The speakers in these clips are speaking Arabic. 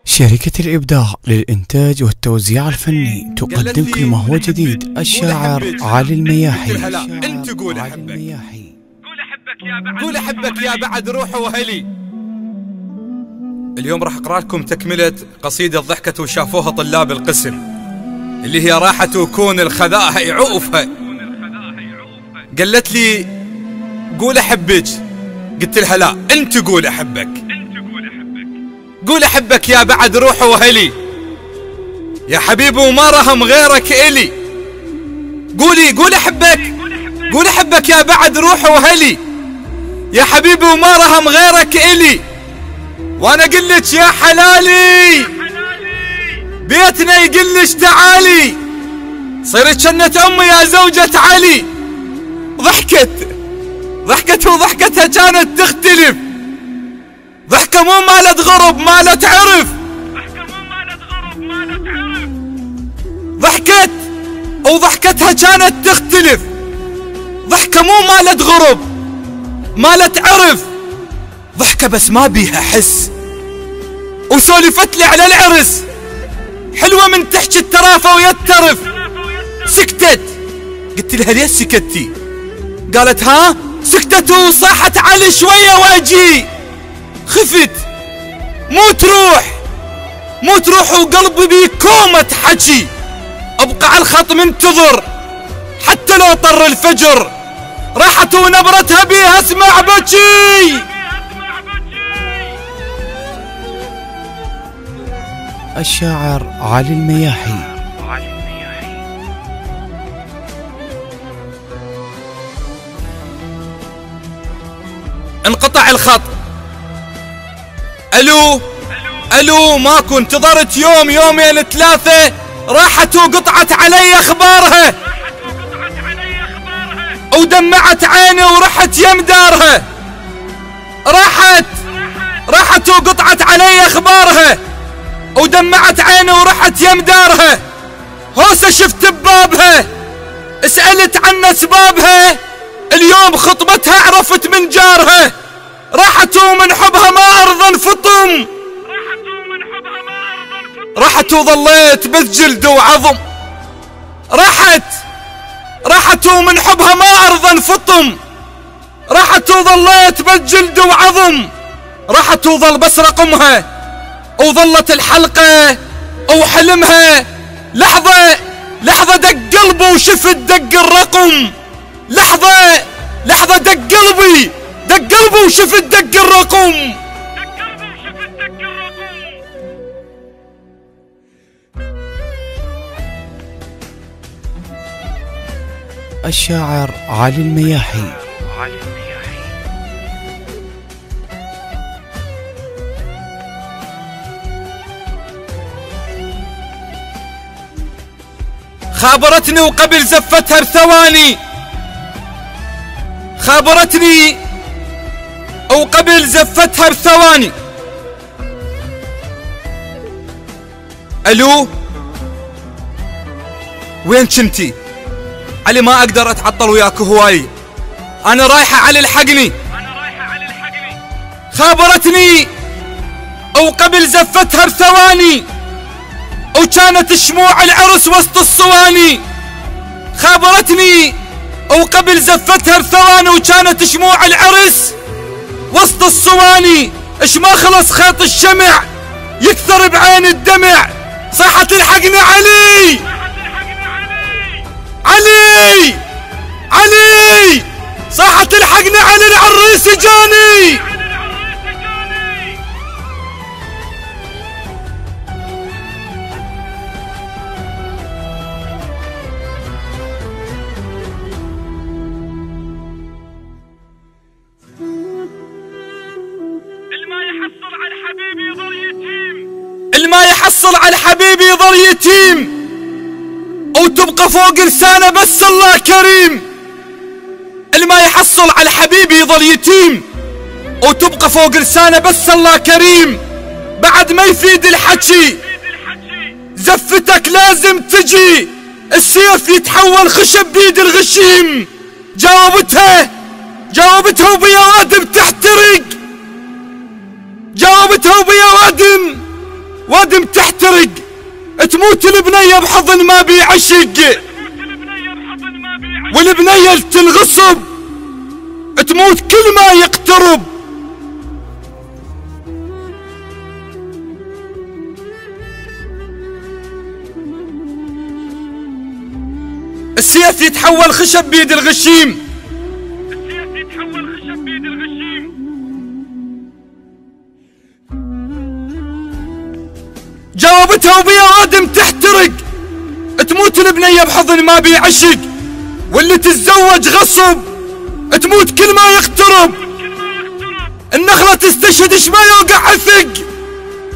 شركة الإبداع للإنتاج والتوزيع الفني تقدم كل ما هو جديد. الشاعر علي المياحي. انت قول احبك، قول احبك يا بعد روحي وهلي. اليوم راح اقرا لكم تكملة قصيدة ضحكت وشافوها طلاب القسم، اللي هي راحت وكون الخذاها يعوفها. قالت لي قول احبك، قلت لها لا انت قول احبك. قول احبك يا بعد روحي وهلي، يا حبيبي وما رهم غيرك الي. قول احبك، قول احبك يا بعد روحي وهلي، يا حبيبي وما رهم غيرك الي. وانا قلت يا حلالي بيتنا يقلش تعالي، صيرت جنة امي يا زوجة علي. ضحكت وضحكتها كانت تختلف، ضحكة مو مالت غرب مالت عرف. ضحكت وضحكتها كانت تختلف، ضحكة مو مالت غرب مالت عرف. ضحكة بس ما بيها حس، وسولفت لي على العرس حلوة من تحكي الترافة ويترف. سكتت، قلت لها ليش سكتي؟ قالت ها سكتت وصاحت علي شوية واجي. خفت مو تروح وقلبي بكومة حكي. ابقى على الخط منتظر حتى لو طر الفجر، راحت ونبرتها بيها اسمع بكي. الشاعر علي المياحي. انقطع الخط. الو ماكو، انتظرت يوم يومين ثلاثة، راحت وقطعت علي اخبارها ودمعت عيني ورحت يم دارها. راحت وقطعت علي اخبارها ودمعت عيني ورحت يم دارها. هوسة شفت ببابها سألت عن اسبابها، اليوم خطبتها عرفت من جارها. راحت ومن حبها ما ارضى انفطم، راحت وظليت بس جلد وعظم. راحت ومن حبها ما ارضى انفطم، راحت وظليت بس جلد وعظم. راحت وظل بس رقمها وظلت الحلقة وحلمها. لحظة دق قلبه وشفت دق الرقم. لحظة دق قلبي وشفت دق الرقم. الشاعر علي المياحي. خابرتني وقبل زفتها بثواني، خابرتني وقبل زفتها بثواني. الو وين كنتي؟ علي ما اقدر اتعطل وياك هواي، انا رايحة علي الحقني. خابرتني وقبل زفتها بثواني، وكانت شموع العرس وسط الصواني. خابرتني وقبل زفتها بثواني، وكانت شموع العرس وسط الصواني. اش ما خلص خيط الشمع يكثر بعين الدمع. صاحت الحقني علي صاحت الحقني علي العريس جاني. الما يحصل على الحبيب يظل يتيم، وتبقى فوق لسانه بس الله كريم. الما يحصل على الحبيب يظل يتيم، وتبقى فوق لسانه بس الله كريم. بعد ما يفيد الحكي زفتك لازم تجي، السيف يتحول خشب بيد الغشيم. جاوبتها وبيا وادم تحترق، جاوبتها وبيا وادم تحترق، تموت البنية بحضن ما بيعشق، والبنية تنغصب تموت كل ما يقترب. السيف يتحول خشب بيد الغشيم، جاوبتها وبيا وادم تحترق، تموت البنية بحضن ما بيعشق، واللي تتزوج غصب تموت كل ما يقترب. النخلة تستشهد اش ما يوقع عثق،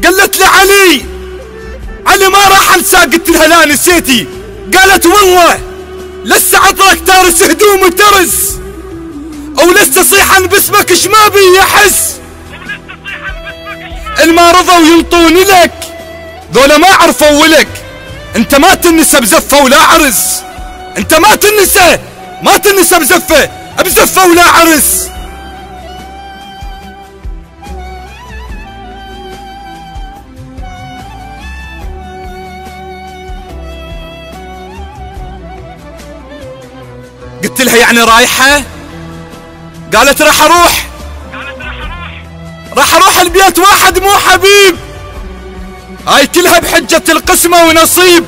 قالت لي علي ما راح انساه، قلت لها لا نسيتي، قالت والله لسه عطرك تارس هدوم ترس، او لسه صيحا باسمك اش ما بي يحس. الما رضوا ينطون لك ذولا ما عرفوا ولك، انت ما تنسى بزفه ولا عرس، انت ما تنسى بزفه ولا عرس. قلت لها يعني رايحة؟ قالت راح اروح البيت واحد مو حبيب، هاي كلها بحجة القسمة ونصيب،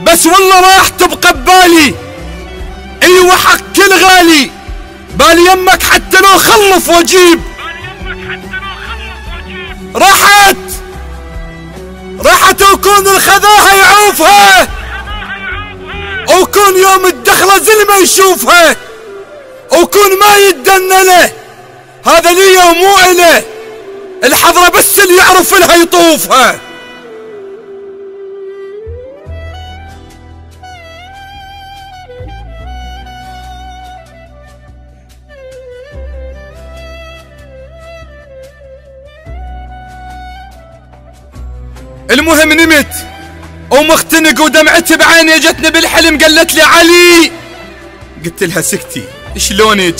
بس والله راح تبقى ببالي، ايوه حق كل غالي، بالي يمك حتى لو خلف واجيب. راحت وكون الخذاها يعوفها، وكون يوم الدخلة زلمة يشوفها، وكون ما يدن له، هذا لي ومو إله، الحضرة بس اللي يعرف لها يطوفها. المهم نمت ومختنق ودمعتي بعيني جتني بالحلم، قالت لي علي، قلت لها سكتي شلونك؟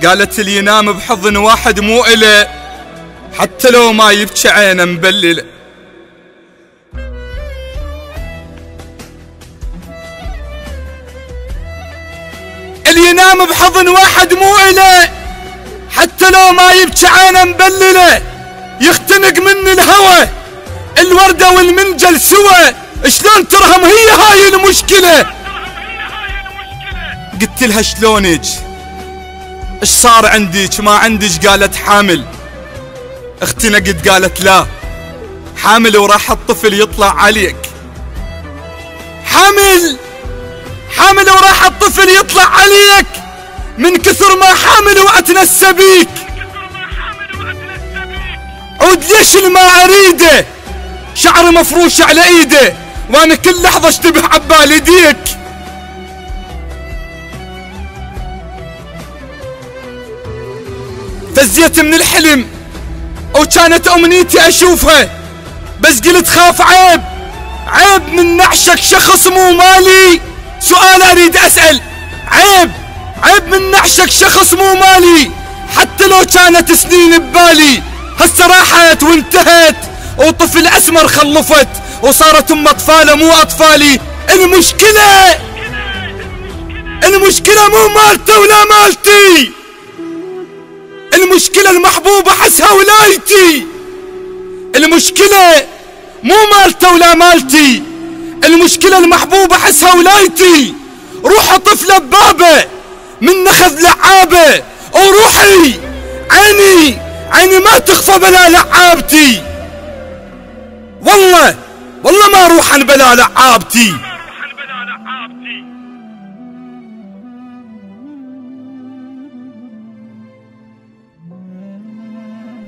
قالت لي ينام بحضن واحد مو إله، حتى لو ما يبكي عينه مبلله. اللي ينام بحضن واحد مو إله، حتى لو ما يبكي عينه مبلله، يختنق من الهوى الوردة والمنجل سوا، شلون ترهم هي هاي المشكلة؟ قلت لها شلونك؟ ايش صار عندك؟ ما عندك؟ قالت حامل. اختنقت قالت لا، حامل وراح الطفل يطلع عليك. حامل وراح الطفل يطلع عليك، من كثر ما حامل واتنسى بيك. عود ليش الما اريده، شعر مفروش على ايده، وانا كل لحظة اشتبه عبالي ديك. فزيت من الحلم وكانت امنيتي اشوفها، بس قلت خاف عيب من نعشك شخص مو مالي. سؤال اريد اسأل، عيب من نعشك شخص مو مالي، حتى لو كانت سنين ببالي. هسه راحت وانتهت، وطفل اسمر خلفت، وصارت ام اطفاله مو اطفالي. المشكلة مو مالته ولا مالتي، المشكلة المحبوبة حسها ولايتي. المشكلة مو مالته ولا مالتي، المشكلة المحبوبة حسها ولايتي. روح طفلة ببابه من نخذ لعابه، وروحي عيني ما تخفى بلا لعابتي. والله ما روحا بلا لعابتي.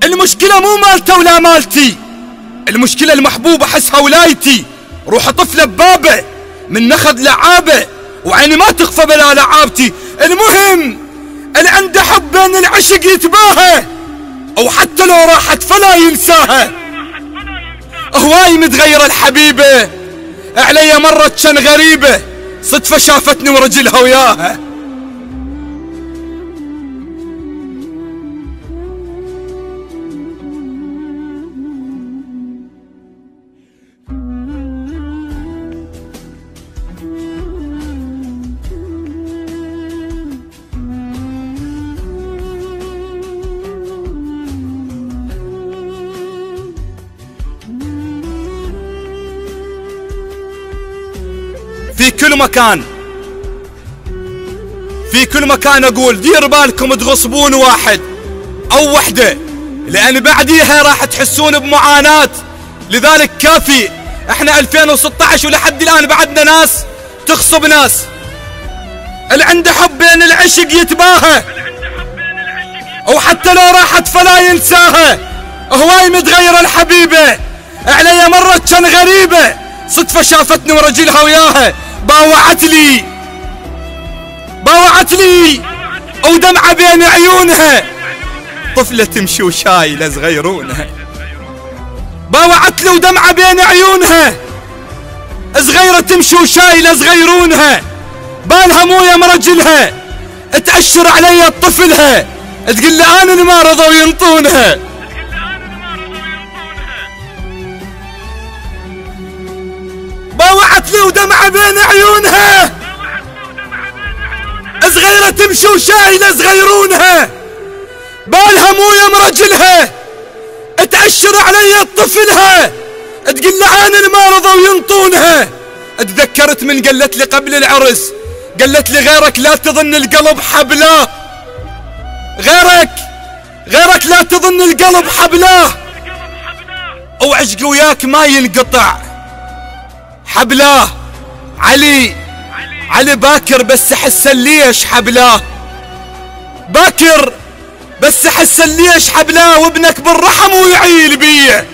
المشكلة مو مالته ولا مالتي، المشكلة المحبوبة حسها ولايتي. روح طفلة ببابه من نخذ لعابه، وعيني ما تخفى بلا لعابتي. المهم اللي عنده حب بين العشق يتباهى، او حتى لو راحت فلا ينساها. هواي متغيرة الحبيبة، علي مرت كان غريبة، صدفة شافتني ورجلها وياها. في كل مكان، في كل مكان اقول دير بالكم تغصبون واحد او وحده، لان بعديها راح تحسون بمعاناة. لذلك كافي، احنا 2016 ولحد الان بعدنا ناس تغصب ناس. اللي عنده حب بين العشق يتباهى، او حتى لو راحت فلا ينساها. هواي متغيرة الحبيبة، علي مرة كان غريبة، صدفة شافتني ورجلها وياها باوعت لي ودمعة بين عيونها، طفلة تمشي وشايلة صغيرونها. باوعت لي ودمعة بين عيونها، صغيرة تمشي وشايلة صغيرونها، بالها مويه مرجلها، تأشر علي طفلها، تقول لي انا اللي ما رضوا ينطونها. باوعت لي ودمعة بين عيونها، صغيرة تمشي وشايلة صغيرونها، بالها مويه مرجلها، تأشر علي طفلها، تقول لي انا اللي ما رضوا ينطونها. اتذكرت من قالت لي قبل العرس، قالت لي غيرك لا تظن القلب حبلاه، غيرك لا تظن القلب حبلاه، وعشقي وياك ما ينقطع حبلاه. علي باكر بس حسن ليش حبلاه، باكر بس حسن ليش حبلاه، وابنك بالرحم ويعيل بيه.